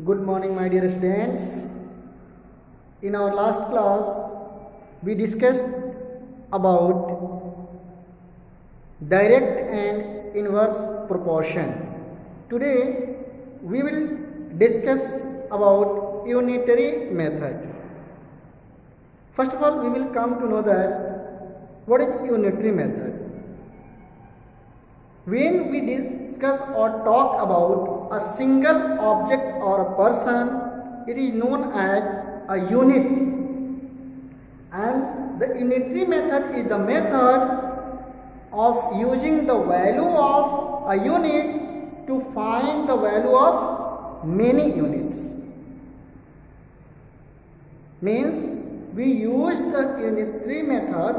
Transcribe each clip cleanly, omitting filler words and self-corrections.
Good morning, my dear students. In our last class, we discussed about direct and inverse proportion. Today, we will discuss about unitary method. First of all, we will come to know that what is unitary method. When we discuss or talk about a single object or a person, it is known as a unit. And the unitary method is the method of using the value of a unit to find the value of many units. Means we use the unitary method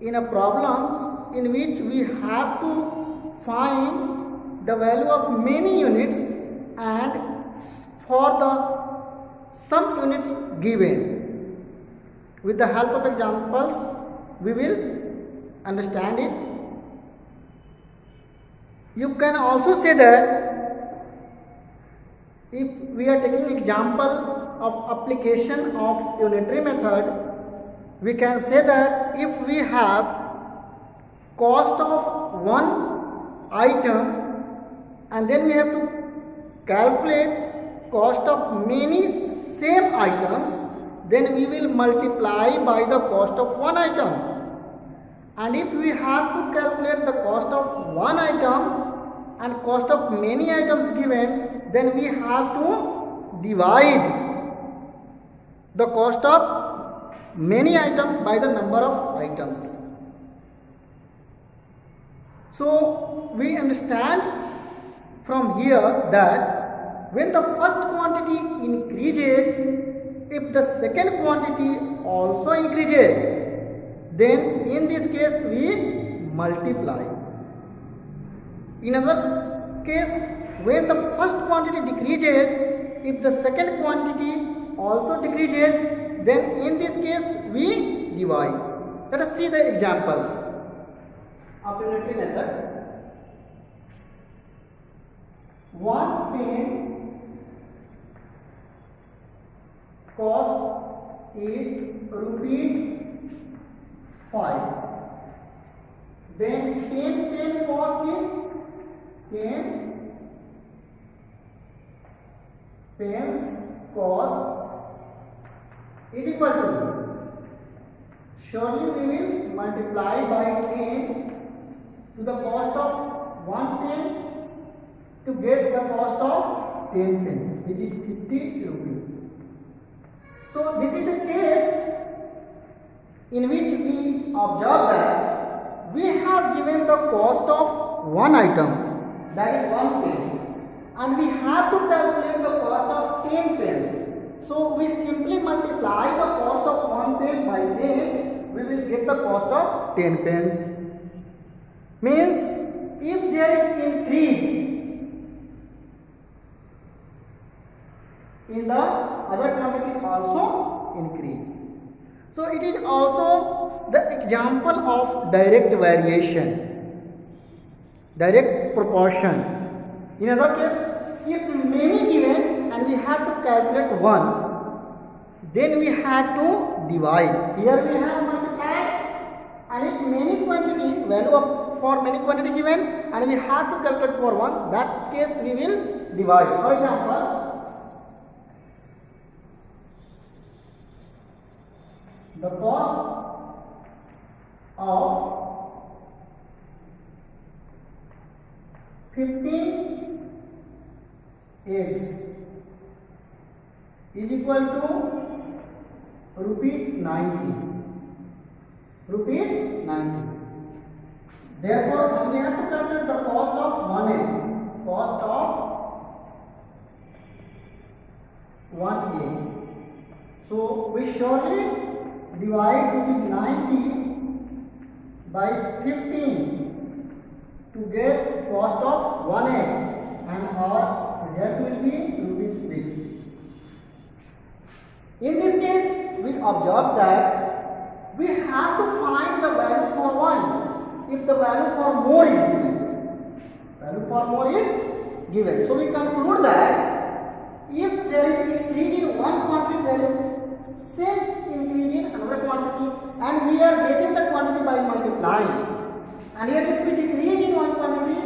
in a problems in which we have to find the value of many units, and for the some units given. With the help of examples, we will understand it. You can also say that if we are taking example of application of unitary method, we can say that if we have cost of one item and then we have to calculate cost of many same items, then we will multiply by the cost of one item. And if we have to calculate the cost of one item and cost of many items given, then we have to divide the cost of many items by the number of items. So we understand from here that when the first quantity increases, if the second quantity also increases, then in this case we multiply. In other case, when the first quantity decreases, if the second quantity also decreases, then in this case we divide. Let us see the examples of unitary method. 1 pen cost is ₹5. Then 10 pen cost is 10 pence cost is equal to, surely we will multiply by 10 to the cost of 1 pen to get the cost of 10 pence, which is 50 rupees. So this is the case in which we observe that we have given the cost of one item, that is 1 pen, and we have to calculate the cost of 10 pence. So we simply multiply the cost of 1 pen by 10, we will get the cost of 10 pence. Means if there is increase in the other quantity also increase. So it is also the example of direct variation, direct proportion. In other case, if many given and we have to calculate one, then we have to divide. Here we have multiplied, and if many quantity value of for many quantity given and we have to calculate for one, that case we will divide. For example, the cost of 15 eggs is equal to ₹90. Therefore, we have to calculate the cost of one egg. Cost of one egg. So we surely divide ₹90 by 15 to get cost of one egg, and our result will be ₹6. In this case, we observe that we have to find the value for one if the value for more is given. Value for more is given. So we conclude that if there is increase in one quantity, there is same increase in another quantity, and we are getting the quantity by multiplying. And here if we decrease in one quantity,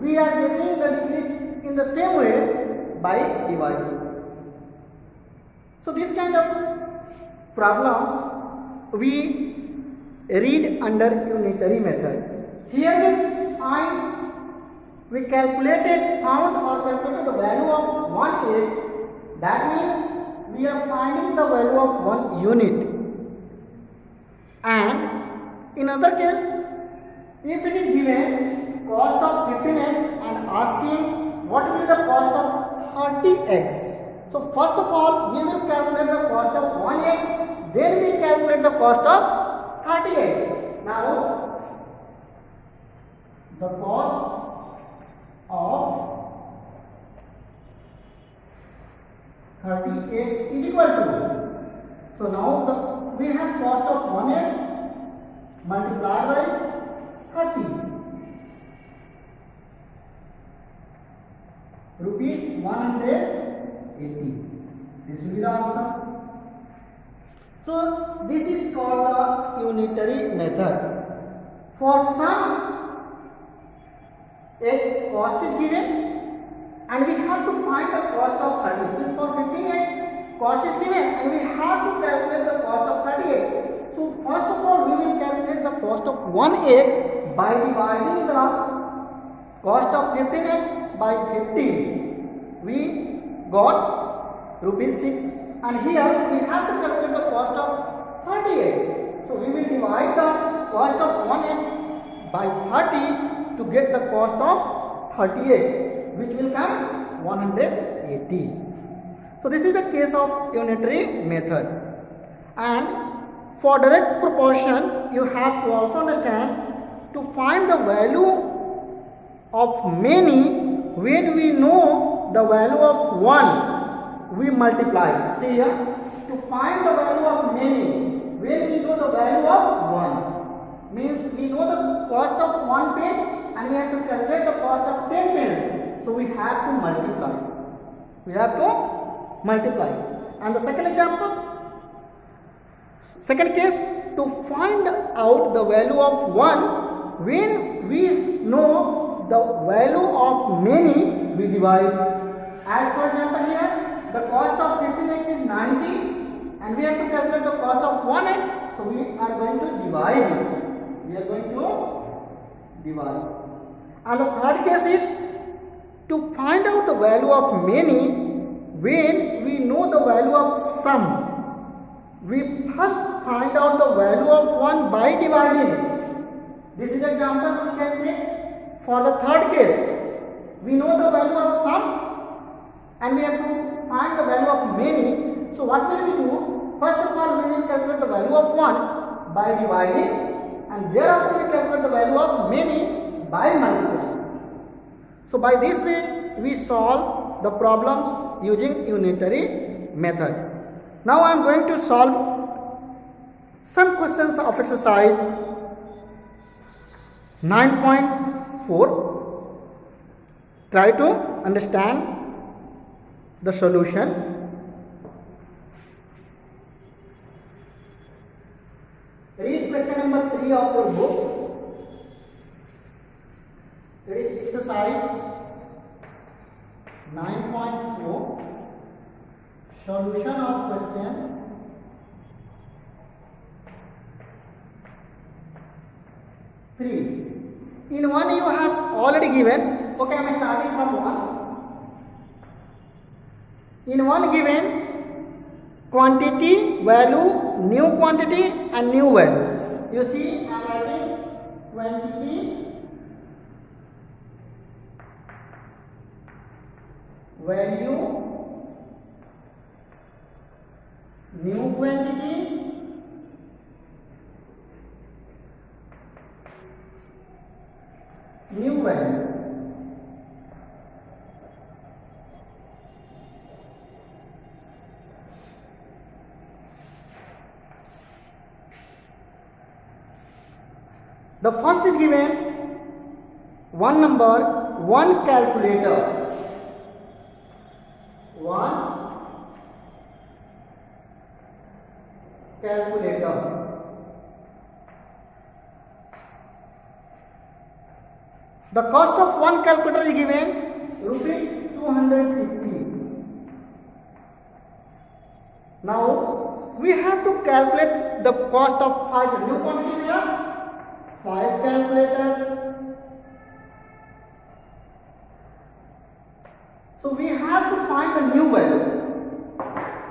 we are getting the decrease in the same way by dividing. So this kind of problems we read under unitary method. Here we calculated, found or calculated the value of 1/8. That means we are finding the value of 1 unit. And in other case, if it is given cost of 15x and asking what will be the cost of 30x. So first of all, we will calculate the cost of 1x, then we calculate the cost of 30x. Now, the cost of 30x is equal to, so now we have cost of 1x multiplied by 30 rupees 180. This will be the answer. So this is called the unitary method. For some x cost is given and we have to find the cost of 30. Since for 15x cost is given and we have to calculate the cost of 30x. So first of all we will calculate the cost of 1x by dividing the cost of 15x by 15. We got rupees 6, and here we have to calculate the cost of 30x. So we will divide the cost of 1x by 30 to get the cost of 30x, which will come 180. So this is the case of unitary method. And for direct proportion, you have to also understand, to find the value of many, when we know the value of 1, we multiply. See here, to find the value of many, when we know the value of 1, means we know the cost of 1 pen and we have to calculate the cost of 10 pence. So we have to multiply. We have to multiply. And the second example, second case, to find out the value of 1, when we know the value of many, we divide. As for example here, the cost of 15x is 90 and we have to calculate the cost of 1x. So we are going to divide it. We are going to divide. And the third case is to find out the value of many, when we know the value of some. We first find out the value of 1 by dividing. This is an example we can take. For the third case, we know the value of some and we have to find the value of many. So what will we do? First of all, we will calculate the value of 1 by dividing, and thereafter we calculate the value of many by multiplying. So by this way, we solve the problems using unitary method. Now I am going to solve some questions of exercise 9.4. Try to understand the solution. Read question number 3 of your book. It is exercise 9.4. Solution of question 3. In 1 you have already given. Okay, I am starting from 1. In 1 given quantity, value, new quantity and new value. You see, I am writing quantity, value, new quantity, new value. The first is given one number, one calculator. One calculator. The cost of one calculator is given rupees 250. Now we have to calculate the cost of 5 new quantity here. 5 calculators. So we have to find the new value.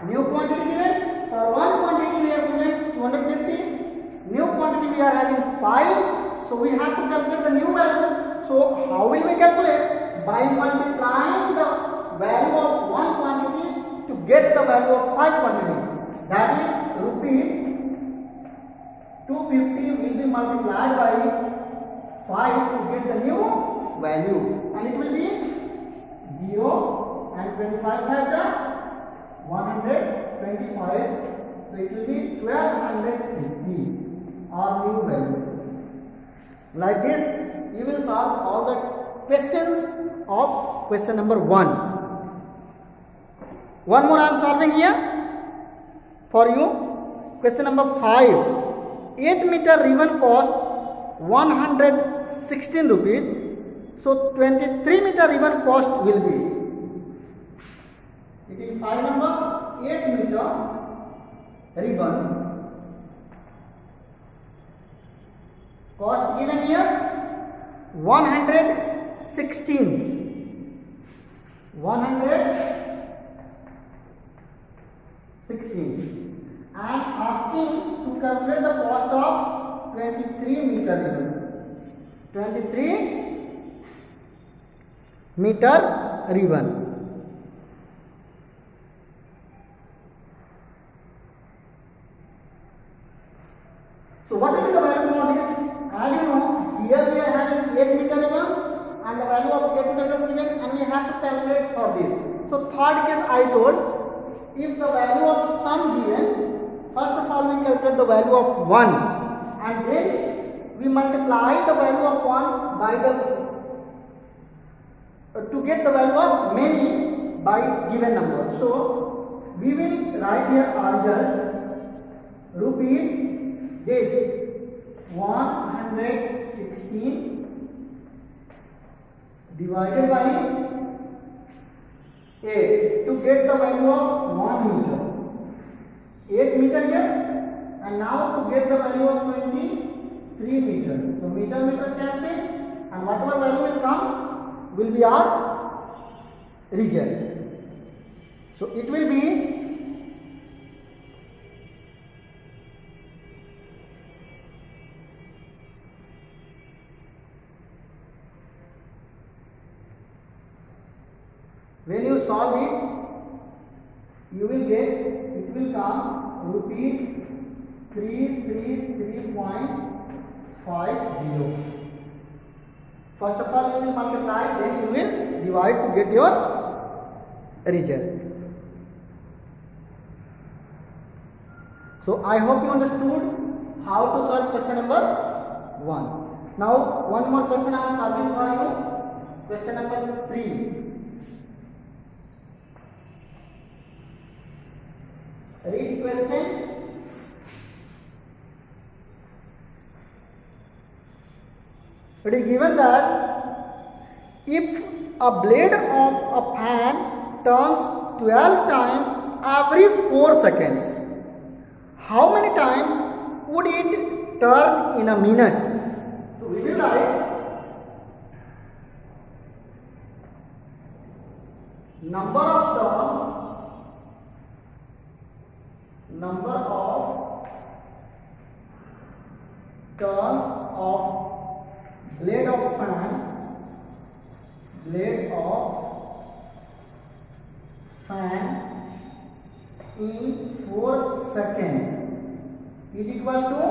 New quantity given. For one quantity we have given 250. New quantity we are having 5. So we have to calculate the new value. So how will we calculate? By multiplying the value of one quantity to get the value of 5 quantity. That is rupees 250 will be multiplied by 5 to get the new value, and it will be 0 and 25 factor 125. So it will be 1250 our new value. Like this you will solve all the questions of question number 1. One more I am solving here for you. Question number 5. 8 meter ribbon cost 116 rupees. So 23 meter ribbon cost will be. It is 5 number. 8 meter ribbon cost given here 116. 116. I am asking to calculate the cost of 23 meter ribbon. 23 meter ribbon. So what is the value for this? As you know, here we are having 8 meter ribbons and the value of 8 meter is given, and we have to calculate for this. So third case I told, if the value of sum given, first of all we calculate the value of 1 and then we multiply the value of 1 by the to get the value of many by given number. So we will write here our result rupees this 116 divided by 8 to get the value of 1 meter. 8 meter here, and now to get the value of 23 meter. So meter cancel, and whatever value will come will be our result. So it will be when you solve it, you will get, it will come rupees 333.50. First of all you will multiply, then you will divide to get your result. So I hope you understood how to solve question number 1. Now one more question I am solving for you. Question number 3. Read question. It is given that if a blade of a fan turns 12 times every 4 seconds, how many times would it turn in a minute? So we will write number of turns of blade of fan in 4 seconds is equal to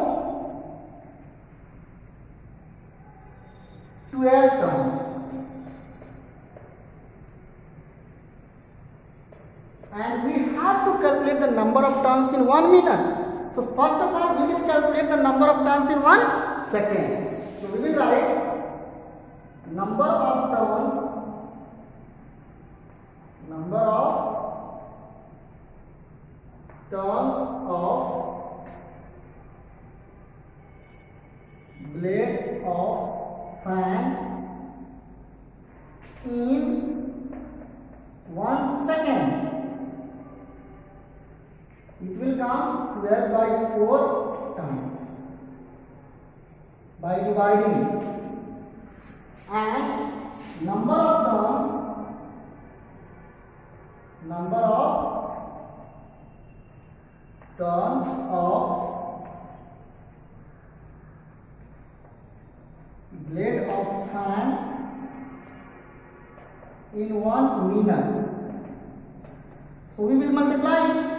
12 times. And we have to calculate the number of turns in 1 minute. So first of all we will calculate the number of turns in 1 second. So we will write number of turns of of fan in 1 second. It will come 12 by 4 times by dividing, and number of turns of blade of fan in 1 minute. So we will multiply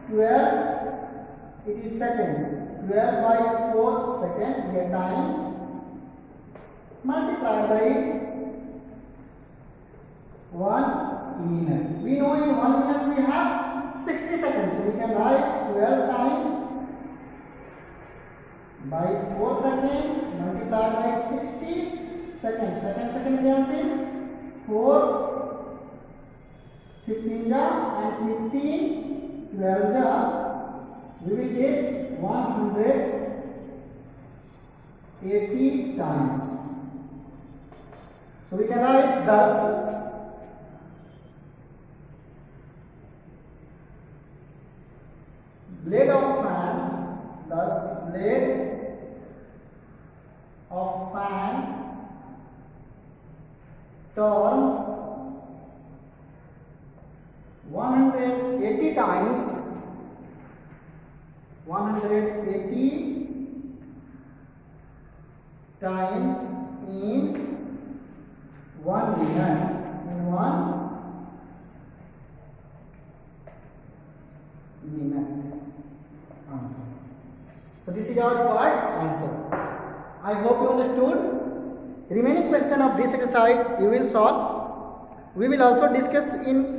12, it is second, 12 by 4 second, here times, multiply by 1 minute. We know in 1 minute we have 60 seconds, so we can write 12 times by 4 seconds, multiply by 60 seconds. Second cancel, 4, 15 and 15. 12 we will get 180 times. So we can write thus blade of fans, thus blade of fan turns 180 times, 180 times in 1 minute, in 1 minute. Answer. So this is our part answer. I hope you understood. Remaining question of this exercise you will solve. We will also discuss in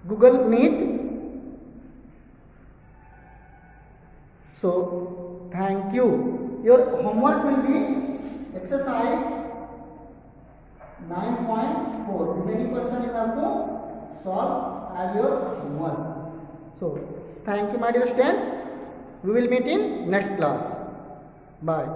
Google Meet. So thank you. Your homework will be exercise 9.4. Remaining question you have to solve as your homework. So thank you my dear students. We will meet in next class. Bye.